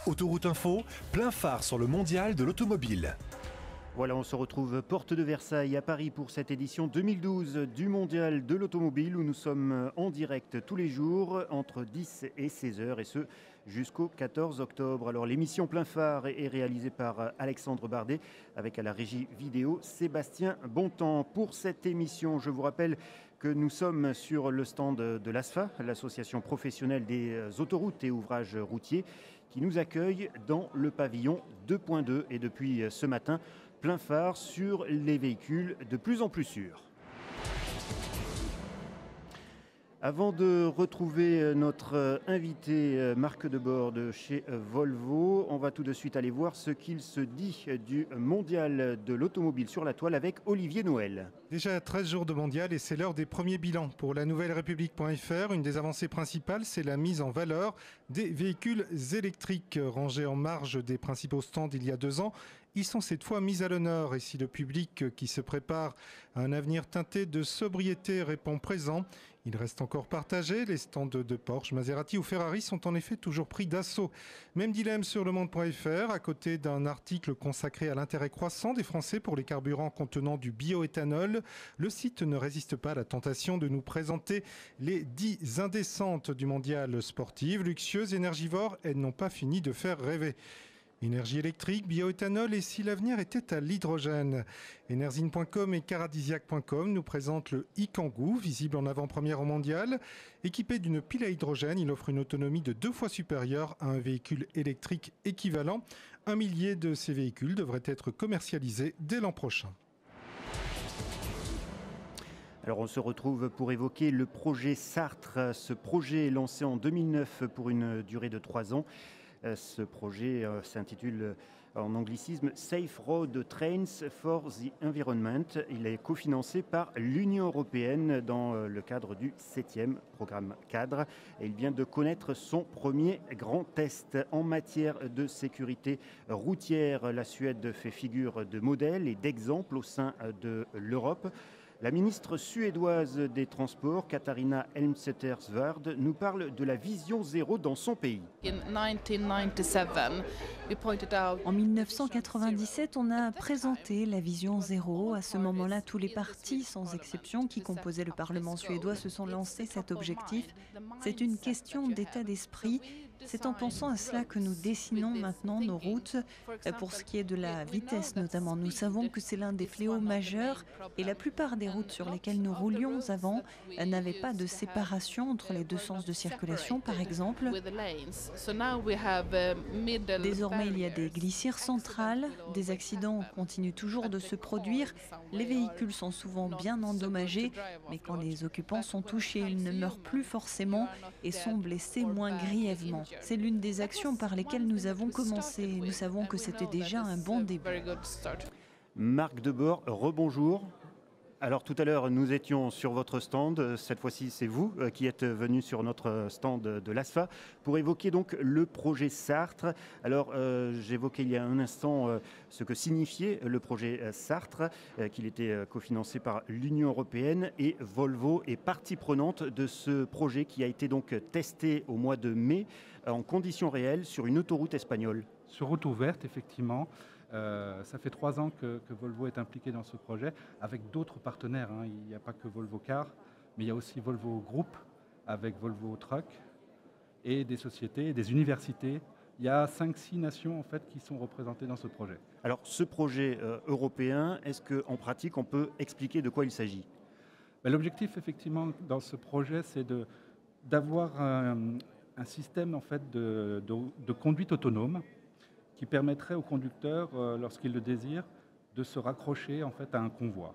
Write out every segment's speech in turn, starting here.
Autoroute Info, plein phare sur le mondial de l'automobile. Voilà, on se retrouve porte de Versailles à Paris pour cette édition 2012 du Mondial de l'automobile où nous sommes en direct tous les jours entre 10 et 16 heures et ce jusqu'au 14 octobre. Alors l'émission Plein Phare est réalisée par Alexandre Bardet avec à la régie vidéo Sébastien Bontemps. Pour cette émission, je vous rappelle que nous sommes sur le stand de l'ASFA, l'association professionnelle des autoroutes et ouvrages routiers, qui nous accueille dans le pavillon 2.2 et depuis ce matin, plein phare sur les véhicules de plus en plus sûrs. Avant de retrouver notre invité Marc Debord de chez Volvo, on va tout de suite aller voir ce qu'il se dit du mondial de l'automobile sur la toile avec Olivier Noël. Déjà 13 jours de mondial et c'est l'heure des premiers bilans. Pour la nouvelle République.fr, une des avancées principales, c'est la mise en valeur des véhicules électriques rangés en marge des principaux stands il y a 2 ans. Ils sont cette fois mis à l'honneur et si le public qui se prépare à un avenir teinté de sobriété répond présent, il reste encore partagé. Les stands de Porsche, Maserati ou Ferrari sont en effet toujours pris d'assaut. Même dilemme sur le monde.fr, à côté d'un article consacré à l'intérêt croissant des Français pour les carburants contenant du bioéthanol. Le site ne résiste pas à la tentation de nous présenter les 10 indécentes du mondial sportif. Luxueuses, énergivores, elles n'ont pas fini de faire rêver. Énergie électrique, bioéthanol et si l'avenir était à l'hydrogène. Enerzine.com et Caradisiac.com nous présentent le e-Kangoo, visible en avant-première au mondial. Équipé d'une pile à hydrogène, il offre une autonomie de 2 fois supérieure à un véhicule électrique équivalent. 1 millier de ces véhicules devraient être commercialisés dès l'an prochain. Alors on se retrouve pour évoquer le projet Sartre. Ce projet est lancé en 2009 pour une durée de 3 ans. Ce projet s'intitule en anglicisme Safe Road Trains for the Environment. Il est cofinancé par l'Union européenne dans le cadre du 7e programme cadre. Et il vient de connaître son premier grand test en matière de sécurité routière. La Suède fait figure de modèle et d'exemple au sein de l'Europe. La ministre suédoise des Transports, Katarina Elmsäter-Svärd, nous parle de la vision zéro dans son pays. En 1997, on a présenté la vision zéro. À ce moment-là, tous les partis, sans exception, qui composaient le Parlement suédois se sont lancés cet objectif. C'est une question d'état d'esprit. C'est en pensant à cela que nous dessinons maintenant nos routes. Pour ce qui est de la vitesse notamment, nous savons que c'est l'un des fléaux majeurs et la plupart des routes sur lesquelles nous roulions avant n'avaient pas de séparation entre les 2 sens de circulation par exemple. Désormais, il y a des glissières centrales, des accidents continuent toujours de se produire, les véhicules sont souvent bien endommagés, mais quand les occupants sont touchés, ils ne meurent plus forcément et sont blessés moins grièvement. C'est l'une des actions par lesquelles nous avons commencé. Nous savons que c'était déjà un bon début. Marc Debord, rebonjour. Alors tout à l'heure, nous étions sur votre stand. Cette fois-ci, c'est vous qui êtes venu sur notre stand de l'ASFA pour évoquer donc le projet Sartre. Alors j'évoquais il y a un instant ce que signifiait le projet Sartre, qu'il était cofinancé par l'Union européenne et Volvo est partie prenante de ce projet qui a été donc testé au mois de mai en conditions réelles sur une autoroute espagnole. Sur route ouverte, effectivement. Ça fait 3 ans que Volvo est impliqué dans ce projet avec d'autres partenaires. Il n'y a pas que Volvo Car, mais il y a aussi Volvo Group avec Volvo Truck et des sociétés, des universités. Il y a 5-6 nations en fait, qui sont représentées dans ce projet. Alors ce projet européen, est-ce qu'en pratique on peut expliquer de quoi il s'agit ? L'objectif effectivement dans ce projet c'est d'avoir un système en fait, de conduite autonome qui permettrait aux conducteurs, lorsqu'ils le désirent, de se raccrocher en fait, à un convoi.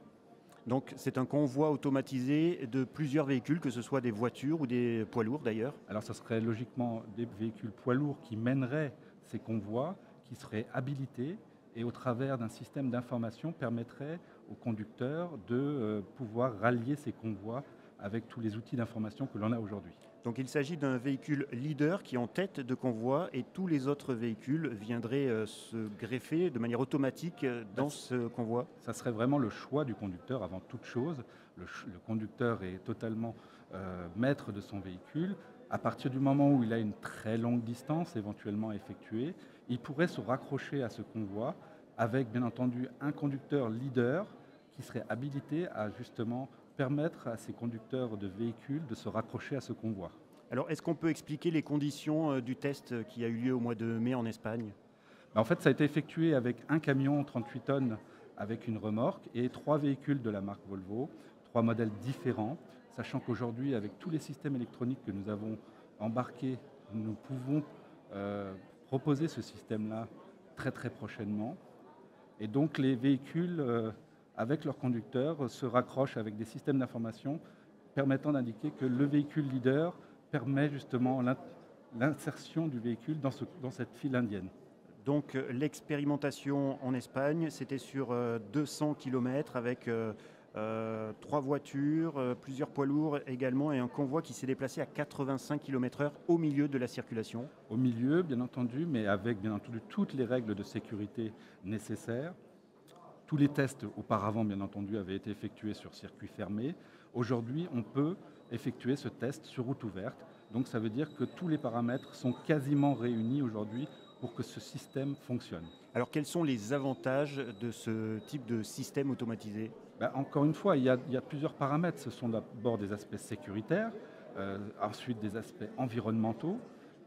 Donc c'est un convoi automatisé de plusieurs véhicules, que ce soit des voitures ou des poids lourds d'ailleurs ? Alors ce serait logiquement des véhicules poids lourds qui mèneraient ces convois, qui seraient habilités et au travers d'un système d'information permettrait aux conducteurs de pouvoir rallier ces convois avec tous les outils d'information que l'on a aujourd'hui. Donc il s'agit d'un véhicule leader qui est en tête de convoi et tous les autres véhicules viendraient se greffer de manière automatique dans ce convoi. Ça serait vraiment le choix du conducteur avant toute chose. Le conducteur est totalement maître de son véhicule. À partir du moment où il a une très longue distance éventuellement à effectuer, il pourrait se raccrocher à ce convoi avec bien entendu un conducteur leader qui serait habilité à justement permettre à ces conducteurs de véhicules de se raccrocher à ce convoi. Alors, est-ce qu'on peut expliquer les conditions du test qui a eu lieu au mois de mai en Espagne ? En fait, ça a été effectué avec un camion 38 tonnes avec une remorque et 3 véhicules de la marque Volvo, 3 modèles différents, sachant qu'aujourd'hui, avec tous les systèmes électroniques que nous avons embarqués, nous pouvons proposer ce système-là très très prochainement. Et donc les véhicules, avec leurs conducteurs, se raccrochent avec des systèmes d'information permettant d'indiquer que le véhicule leader permet justement l'insertion du véhicule dans cette file indienne. Donc l'expérimentation en Espagne, c'était sur 200 km avec 3 voitures, plusieurs poids lourds également et un convoi qui s'est déplacé à 85 km/h au milieu de la circulation. Au milieu, bien entendu, mais avec bien entendu toutes les règles de sécurité nécessaires. Tous les tests auparavant, bien entendu, avaient été effectués sur circuit fermé. Aujourd'hui, on peut effectuer ce test sur route ouverte. Donc ça veut dire que tous les paramètres sont quasiment réunis aujourd'hui pour que ce système fonctionne. Alors quels sont les avantages de ce type de système automatisé ? Encore une fois, il y a plusieurs paramètres. Ce sont d'abord des aspects sécuritaires, ensuite des aspects environnementaux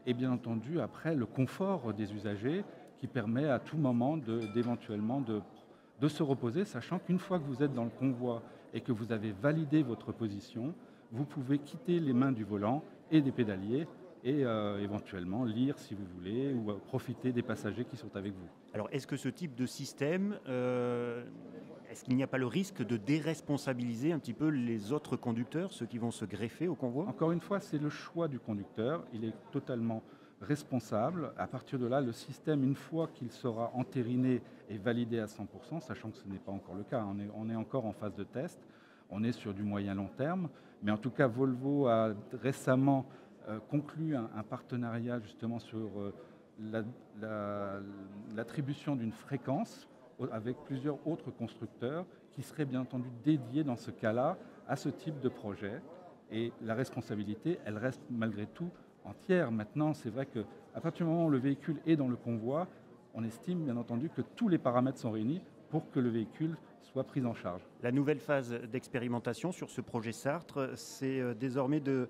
et bien entendu après le confort des usagers qui permet à tout moment d'éventuellement de se reposer, sachant qu'une fois que vous êtes dans le convoi et que vous avez validé votre position, vous pouvez quitter les mains du volant et des pédaliers et éventuellement lire si vous voulez ou profiter des passagers qui sont avec vous. Alors est-ce que ce type de système, est-ce qu'il n'y a pas le risque de déresponsabiliser un petit peu les autres conducteurs, ceux qui vont se greffer au convoi ? Encore une fois, c'est le choix du conducteur, il est totalement responsable. À partir de là, le système, une fois qu'il sera entériné et validé à 100%, sachant que ce n'est pas encore le cas, on est encore en phase de test, on est sur du moyen long terme, mais en tout cas Volvo a récemment conclu un partenariat justement sur l'attribution d'une fréquence avec plusieurs autres constructeurs qui seraient bien entendu dédiés dans ce cas-là à ce type de projet. Et la responsabilité, elle reste malgré tout entière. Maintenant, c'est vrai qu'à partir du moment où le véhicule est dans le convoi, on estime bien entendu que tous les paramètres sont réunis pour que le véhicule soit pris en charge. La nouvelle phase d'expérimentation sur ce projet Sartre, c'est désormais de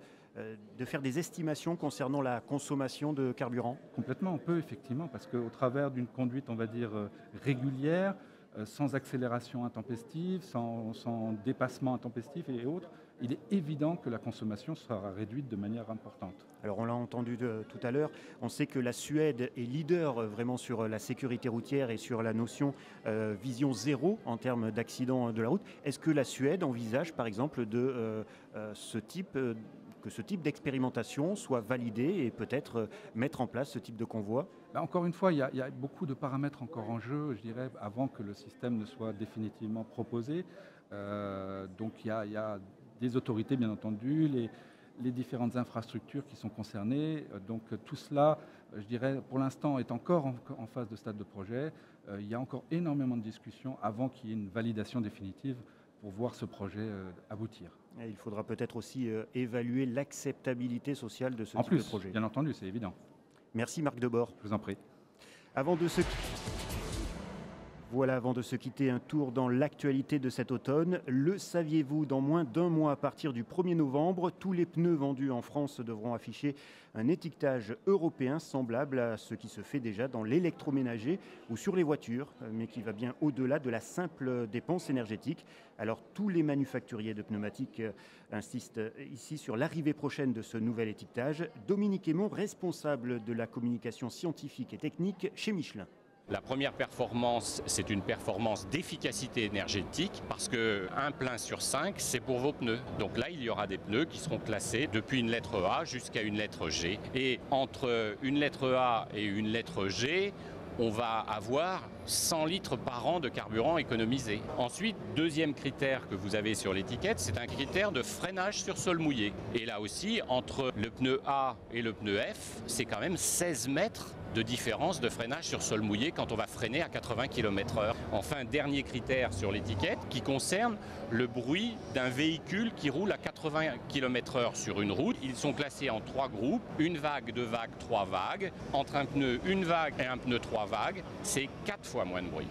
faire des estimations concernant la consommation de carburant ? Complètement, on peut effectivement, parce qu'au travers d'une conduite, on va dire, régulière, sans accélération intempestive, sans dépassement intempestif et autres, il est évident que la consommation sera réduite de manière importante. Alors on l'a entendu tout à l'heure, on sait que la Suède est leader vraiment sur la sécurité routière et sur la notion vision zéro en termes d'accidents de la route. Est-ce que la Suède envisage par exemple que ce type d'expérimentation soit validé et peut-être mettre en place ce type de convoi ? Encore une fois, il y a beaucoup de paramètres encore en jeu, je dirais, avant que le système ne soit définitivement proposé. Donc il y a des autorités, bien entendu, les différentes infrastructures qui sont concernées. Donc tout cela, je dirais, pour l'instant, est encore en phase de stade de projet. Il y a encore énormément de discussions avant qu'il y ait une validation définitive pour voir ce projet aboutir. Et il faudra peut-être aussi évaluer l'acceptabilité sociale de ce type de projet. Bien entendu, c'est évident. Merci Marc Debord. Je vous en prie. Avant de se quitter, un tour dans l'actualité de cet automne. Le saviez-vous, dans moins d'un mois, à partir du 1er novembre, tous les pneus vendus en France devront afficher un étiquetage européen semblable à ce qui se fait déjà dans l'électroménager ou sur les voitures, mais qui va bien au-delà de la simple dépense énergétique. Alors tous les manufacturiers de pneumatiques insistent ici sur l'arrivée prochaine de ce nouvel étiquetage. Dominique Aymon, responsable de la communication scientifique et technique chez Michelin. La première performance, c'est une performance d'efficacité énergétique parce qu'un plein sur 5, c'est pour vos pneus. Donc là, il y aura des pneus qui seront classés depuis une lettre A jusqu'à une lettre G. Et entre une lettre A et une lettre G, on va avoir 100 litres par an de carburant économisé. Ensuite, deuxième critère que vous avez sur l'étiquette, c'est un critère de freinage sur sol mouillé. Et là aussi, entre le pneu A et le pneu F, c'est quand même 16 mètres de différence de freinage sur sol mouillé quand on va freiner à 80 km/h. Enfin, dernier critère sur l'étiquette qui concerne le bruit d'un véhicule qui roule à 80 km/h sur une route. Ils sont classés en 3 groupes, une vague, 2 vagues, 3 vagues. Entre un pneu, une vague et un pneu 3 vagues, c'est 4 fois moins de bruit.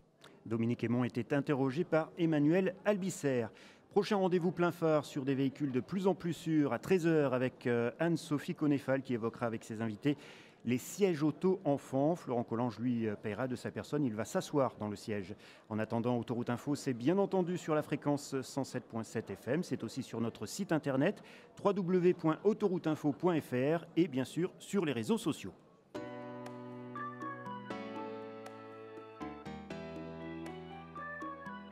Dominique Aymon était interrogé par Emmanuel Albisser. Prochain rendez-vous plein phare sur des véhicules de plus en plus sûrs à 13h avec Anne-Sophie Connéfal qui évoquera avec ses invités les sièges auto enfants. Florent Collange, lui, paiera de sa personne. Il va s'asseoir dans le siège. En attendant, Autoroute Info, c'est bien entendu sur la fréquence 107.7 FM. C'est aussi sur notre site internet www.autorouteinfo.fr et bien sûr sur les réseaux sociaux.